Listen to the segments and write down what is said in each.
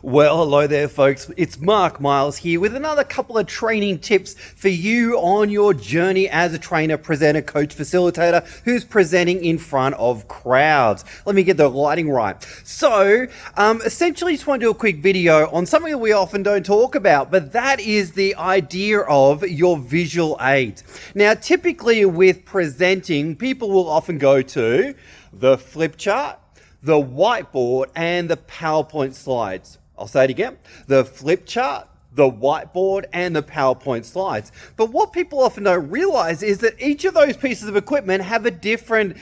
Well, hello there, folks. It's Mark Miles here with another couple of training tips for you on your journey as a trainer, presenter, coach, facilitator who's presenting in front of crowds. Let me get the lighting right. So, essentially, just want to do a quick video on something that we often don't talk about, but that is the idea of your visual aids. Now, typically with presenting, people will often go to the flip chart, the whiteboard, and the PowerPoint slides. I'll say it again, the flip chart, the whiteboard, and the PowerPoint slides. But what people often don't realize is that each of those pieces of equipment have a different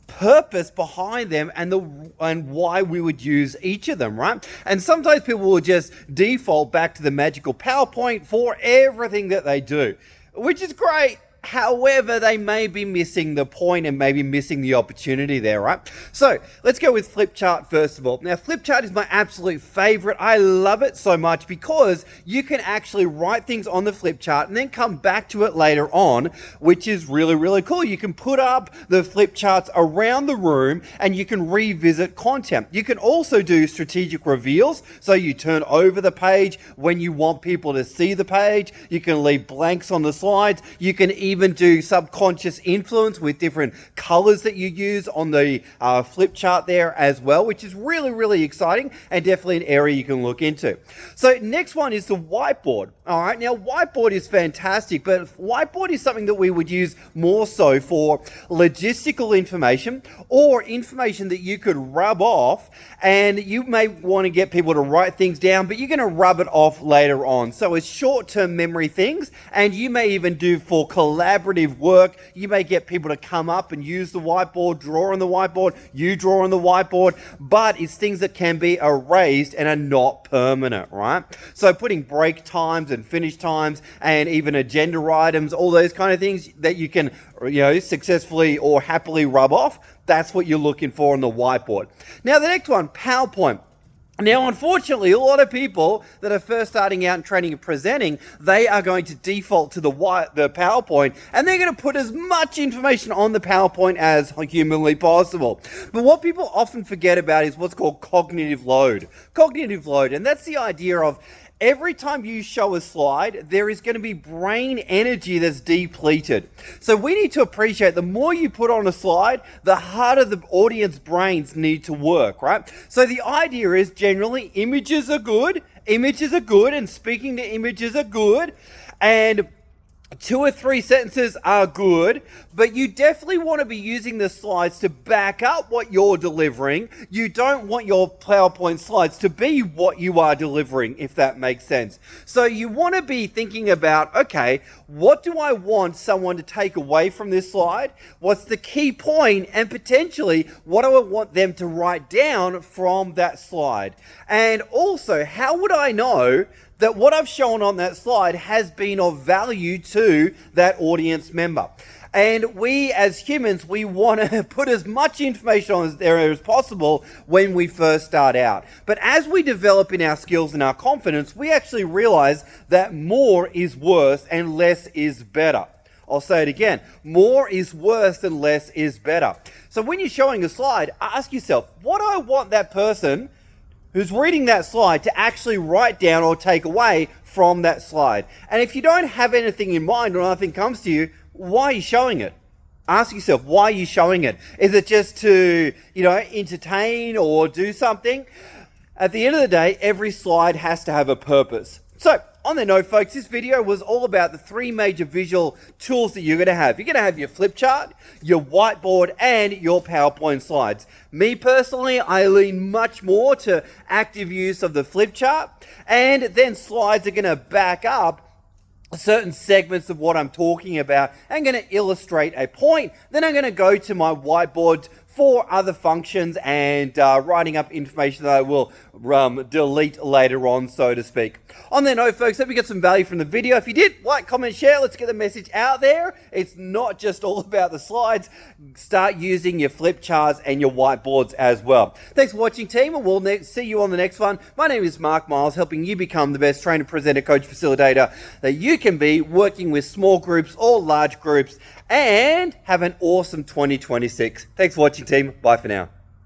purpose behind them and why we would use each of them, right? And sometimes people will just default back to the magical PowerPoint for everything that they do, which is great. However, they may be missing the point and maybe missing the opportunity there, right? So let's go with flip chart first of all. Now, flip chart is my absolute favorite. I love it so much because you can actually write things on the flip chart and then come back to it later on, which is really, really cool. You can put up the flip charts around the room and you can revisit content. You can also do strategic reveals. So you turn over the page when you want people to see the page. You can leave blanks on the slides. You can even do subconscious influence with different colors that you use on the flip chart there as well, which is really, really exciting and definitely an area you can look into. So next one is the whiteboard. All right, now whiteboard is fantastic, but whiteboard is something that we would use more so for logistical information or information that you could rub off, and you may want to get people to write things down, but you're going to rub it off later on. So it's short-term memory things, and you may even do for collaborative work. You may get people to come up and use the whiteboard, draw on the whiteboard, you draw on the whiteboard, but it's things that can be erased and are not permanent, right? So putting break times and finish times and even agenda items, all those kind of things that you can, successfully or happily rub off, that's what you're looking for on the whiteboard. Now, the next one, PowerPoint. Now, unfortunately, a lot of people that are first starting out in training and presenting, they are going to default to the PowerPoint, and they're going to put as much information on the PowerPoint as humanly possible. But what people often forget about is what's called cognitive load. Cognitive load, and that's the idea of every time you show a slide, there is going to be brain energy that's depleted. So we need to appreciate the more you put on a slide, the harder the audience brains need to work, right? So the idea is generally images are good, and speaking to images are good, and 2 or 3 sentences are good, but you definitely want to be using the slides to back up what you're delivering. You don't want your PowerPoint slides to be what you are delivering, if that makes sense. So you want to be thinking about, okay, what do I want someone to take away from this slide? What's the key point? And potentially, what do I want them to write down from that slide? And also, how would I know that what I've shown on that slide has been of value to that audience member? And we as humans, we want to put as much information on there as possible when we first start out. But as we develop in our skills and our confidence, we actually realize that more is worse and less is better. I'll say it again, more is worse and less is better. So when you're showing a slide, ask yourself, what do I want that person who's reading that slide to actually write down or take away from that slide? And if you don't have anything in mind or nothing comes to you, why are you showing it? Ask yourself, why are you showing it? Is it just to, entertain or do something? At the end of the day, every slide has to have a purpose. So, on that note, folks, this video was all about the 3 major visual tools that you're going to have. You're going to have your flip chart, your whiteboard, and your PowerPoint slides. Me personally, I lean much more to active use of the flip chart, and then slides are going to back up certain segments of what I'm talking about. I'm going to illustrate a point, then I'm going to go to my whiteboard for other functions and writing up information that I will delete later on, so to speak. On that note, folks, hope you get some value from the video. If you did, like, comment, share. Let's get the message out there. It's not just all about the slides. Start using your flip charts and your whiteboards as well. Thanks for watching, team, and we'll see you on the next one. My name is Mark Miles, helping you become the best trainer, presenter, coach, facilitator that you can be, working with small groups or large groups, and have an awesome 2026. Thanks for watching, team. Bye for now.